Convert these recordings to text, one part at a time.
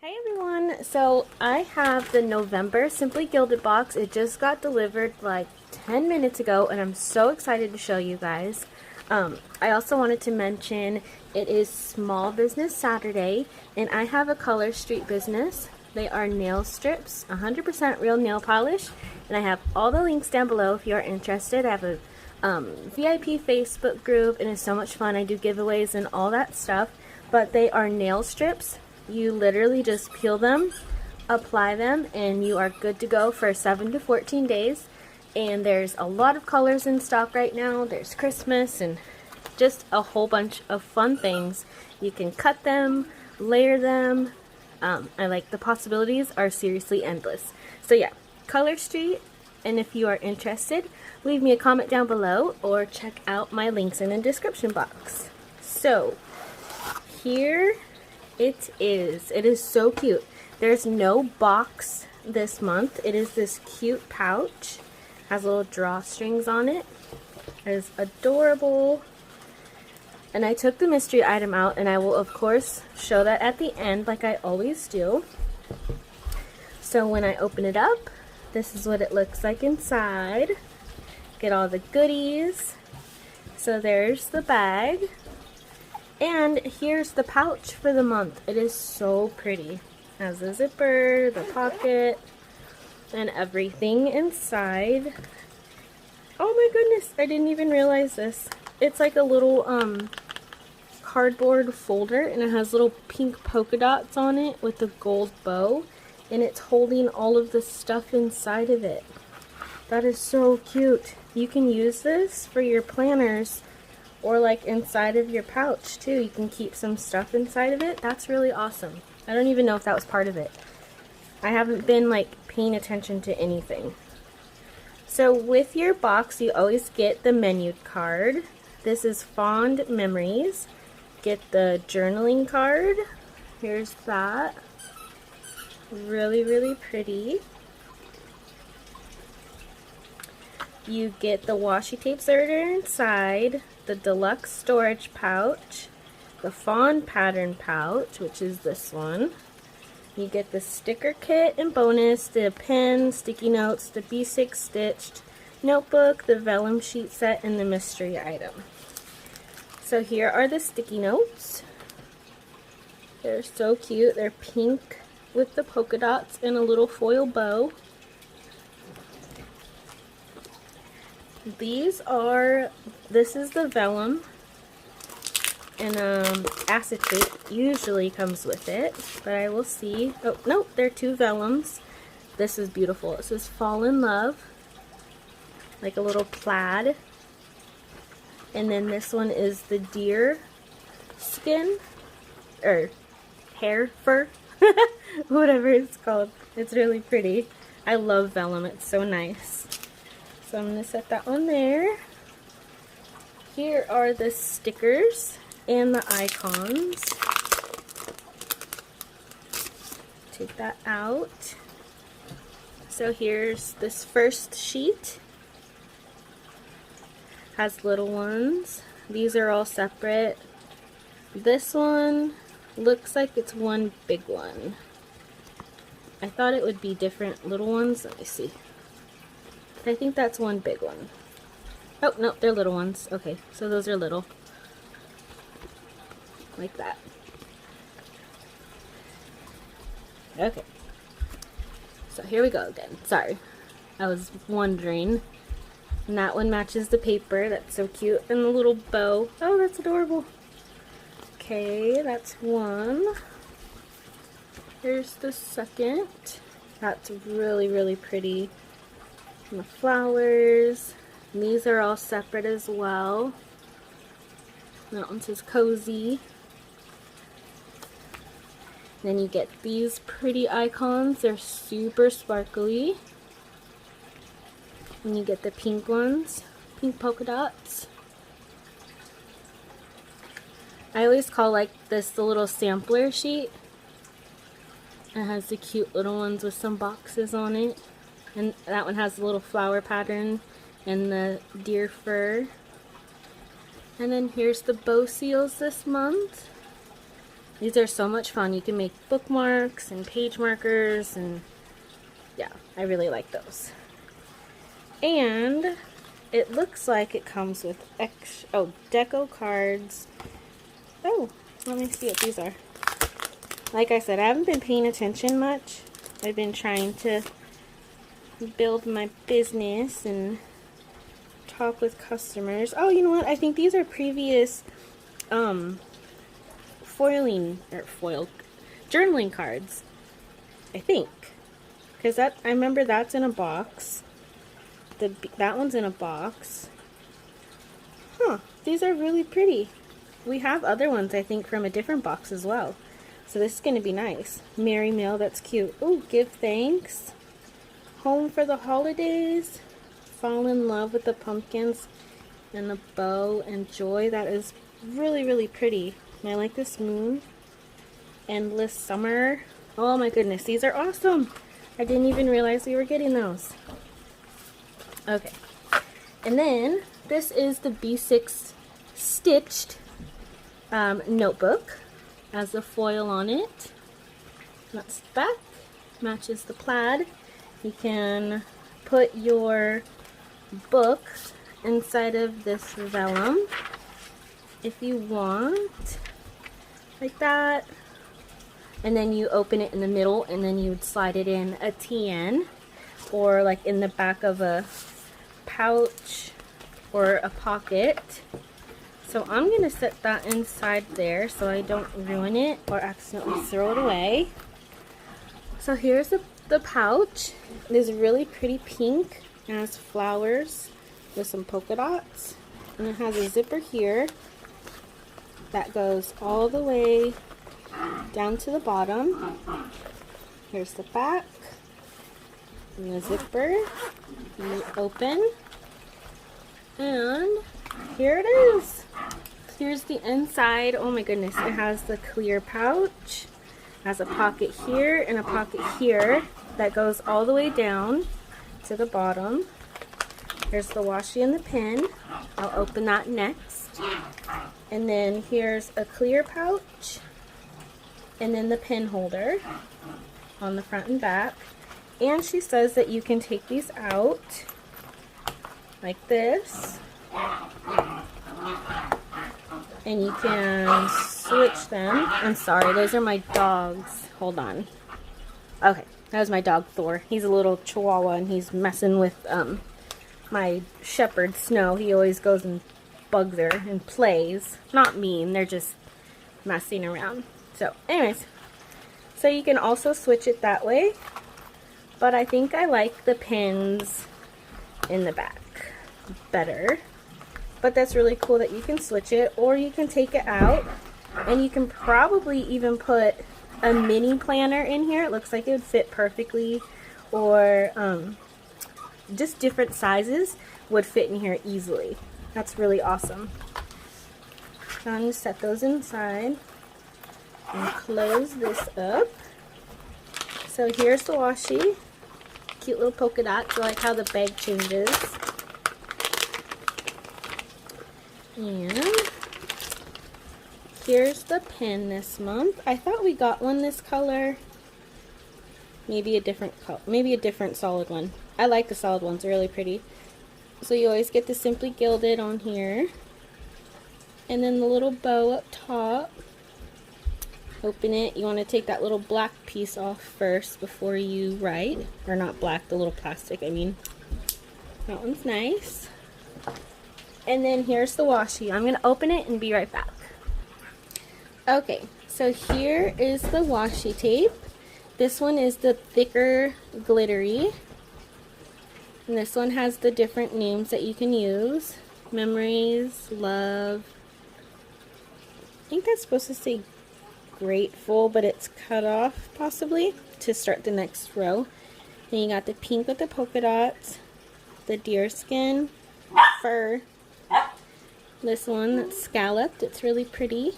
Hey everyone, so I have the November Simply Gilded box. It just got delivered like 10 minutes ago and I'm so excited to show you guys. I also wanted to mention it is Small Business Saturday and I have a Colorstreet business. They are nail strips, 100% real nail polish, and I have all the links down below if you are interested. I have a VIP Facebook group and it's so much fun. I do giveaways and all that stuff, but they are nail strips. You literally just peel them, apply them, and you are good to go for 7 to 14 days. And there's a lot of colors in stock right now. There's Christmas and just a whole bunch of fun things. You can cut them, layer them. I like the possibilities are seriously endless. So yeah, Colorstreet, and if you are interested, leave me a comment down below or check out my links in the description box. So here it is. It is so cute. There's no box this month. It is this cute pouch. Has little drawstrings on it. It is adorable. And I took the mystery item out, and I will of course show that at the end like I always do. So when I open it up, this is what it looks like inside. Get all the goodies. So there's the bag. And here's the pouch for the month. It is so pretty. Has a zipper, the pocket, and everything inside. Oh my goodness, I didn't even realize this. It's like a little cardboard folder, and it has little pink polka dots on it with a gold bow, and it's holding all of the stuff inside of it. That is so cute. You can use this for your planners, or like inside of your pouch too. You can keep some stuff inside of it. That's really awesome. I don't even know if that was part of it. I haven't been like paying attention to anything. So with your box, you always get the menu card. This is Fond Memories. Get the journaling card. Here's that. Really, really pretty. You get the washi tapes that are inside, the deluxe storage pouch, the fawn pattern pouch, which is this one. You get the sticker kit and bonus, the pen, sticky notes, the B6 stitched notebook, the vellum sheet set, and the mystery item. So here are the sticky notes. They're so cute. They're pink with the polka dots and a little foil bow. This is the vellum, and acetate usually comes with it, but I will see. Oh, no, they're two vellums. This is beautiful. It says Fall in Love, like a little plaid. And then this one is the deer skin, or hair fur, whatever it's called. It's really pretty. I love vellum. It's so nice. So I'm going to set that one there. Here are the stickers and the icons. Take that out. So here's this first sheet. Has little ones. These are all separate. This one looks like it's one big one. I thought it would be different little ones. Let me see. I think that's one big one. Oh, no, they're little ones. Okay, so those are little. Like that. Okay. So here we go again. Sorry. I was wondering. And that one matches the paper. That's so cute. And the little bow. Oh, that's adorable. Okay, that's one. Here's the second. That's really, really pretty. And the flowers. And these are all separate as well. That one says cozy. Then you get these pretty icons. They're super sparkly. And you get the pink ones. Pink polka dots. I always call like this the little sampler sheet. It has the cute little ones with some boxes on it. And that one has the little flower pattern and the deer fur. And then here's the bow seals this month. These are so much fun. You can make bookmarks and page markers, and yeah, I really like those. And it looks like it comes with deco cards. Oh, let me see what these are. Like I said, I haven't been paying attention much. I've been trying to build my business and talk with customers. Oh, you know what? I think these are previous journaling cards. I think. Because I remember that's in a box. That one's in a box. Huh, these are really pretty. We have other ones, I think, from a different box as well. So this is going to be nice. Merry Mail, that's cute. Oh, give thanks. Home for the holidays. Fall in love with the pumpkins and the bow and joy. That is really, really pretty. And I like this moon. Endless summer. Oh my goodness, these are awesome. I didn't even realize we were getting those. Okay. And then this is the B6 stitched notebook. Has the foil on it. That's the back. Matches the plaid. You can put your book inside of this vellum if you want, like that. And then you open it in the middle, and then you would slide it in a TN, or like in the back of a pouch or a pocket. So I'm going to set that inside there so I don't ruin it or accidentally throw it away. So here's the pouch. It is really pretty pink. It has flowers with some polka dots. And it has a zipper here that goes all the way down to the bottom. Here's the back. And the zipper. You open. And here it is. Here's the inside. Oh my goodness, it has the clear pouch. It has a pocket here and a pocket here that goes all the way down to the bottom. Here's the washi and the pen. I'll open that next. And then here's a clear pouch. And then the pen holder on the front and back. And she says that you can take these out like this. And you can switch them. I'm sorry, those are my dogs. Hold on. Okay, that was my dog Thor. He's a little chihuahua and he's messing with my shepherd Snow. He always goes and bugs her and plays. Not mean, they're just messing around. So anyways, so you can also switch it that way. But I think I like the pins in the back better. But that's really cool that you can switch it, or you can take it out, and you can probably even put a mini planner in here. It looks like it would fit perfectly, or just different sizes would fit in here easily. That's really awesome. So I'm going to set those inside and close this up. So here's the washi. Cute little polka dots. I like how the bag changes. And here's the pen this month. I thought we got one this color. Maybe a different color. Maybe a different solid one. I like the solid ones. They're really pretty. So you always get the Simply Gilded on here. And then the little bow up top. Open it. You want to take that little black piece off first before you write. Or not black, the little plastic, I mean. That one's nice. And then here's the washi. I'm going to open it and be right back. Okay, so here is the washi tape. This one is the thicker glittery. And this one has the different names that you can use. Memories, love. I think that's supposed to say grateful, but it's cut off possibly to start the next row. Then you got the pink with the polka dots, the deer skin, fur. This one that's scalloped, it's really pretty.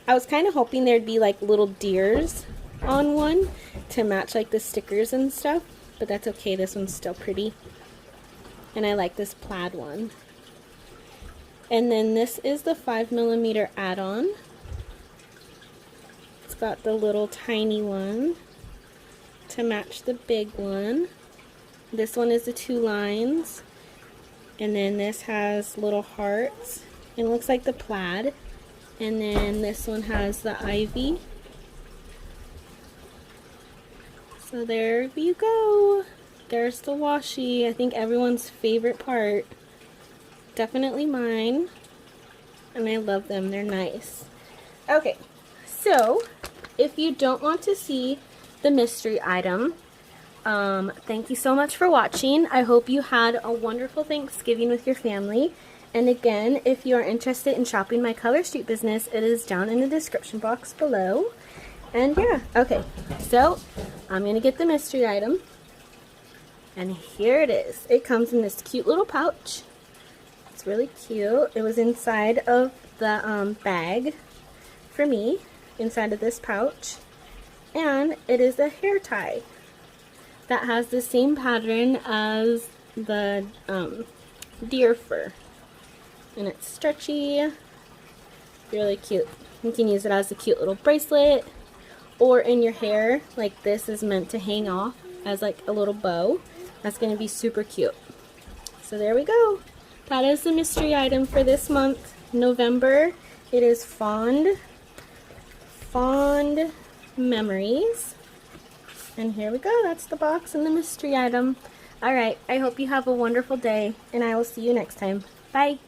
I was kind of hoping there'd be like little deers on one to match like the stickers and stuff, but that's okay, this one's still pretty. And I like this plaid one. And then this is the 5mm add-on. got the little tiny one to match the big one. This one is the 2 lines. And then this has little hearts. It looks like the plaid. And then this one has the ivy. So there you go. There's the washi. I think everyone's favorite part. Definitely mine. And I love them. They're nice. Okay, so if you don't want to see the mystery item, thank you so much for watching. I hope you had a wonderful Thanksgiving with your family. And again, if you are interested in shopping my Colorstreet business, it is down in the description box below. And yeah, okay, so I'm going to get the mystery item. And here it is. It comes in this cute little pouch. It's really cute. It was inside of the bag for me, inside of this pouch. And it is a hair tie that has the same pattern as the deer fur. And it's stretchy, really cute. You can use it as a cute little bracelet or in your hair. Like this is meant to hang off as like a little bow. That's going to be super cute. So there we go. That is the mystery item for this month, November. It is Fawn'd Memories. And here we go. That's the box and the mystery item. Alright, I hope you have a wonderful day, and I will see you next time. Bye!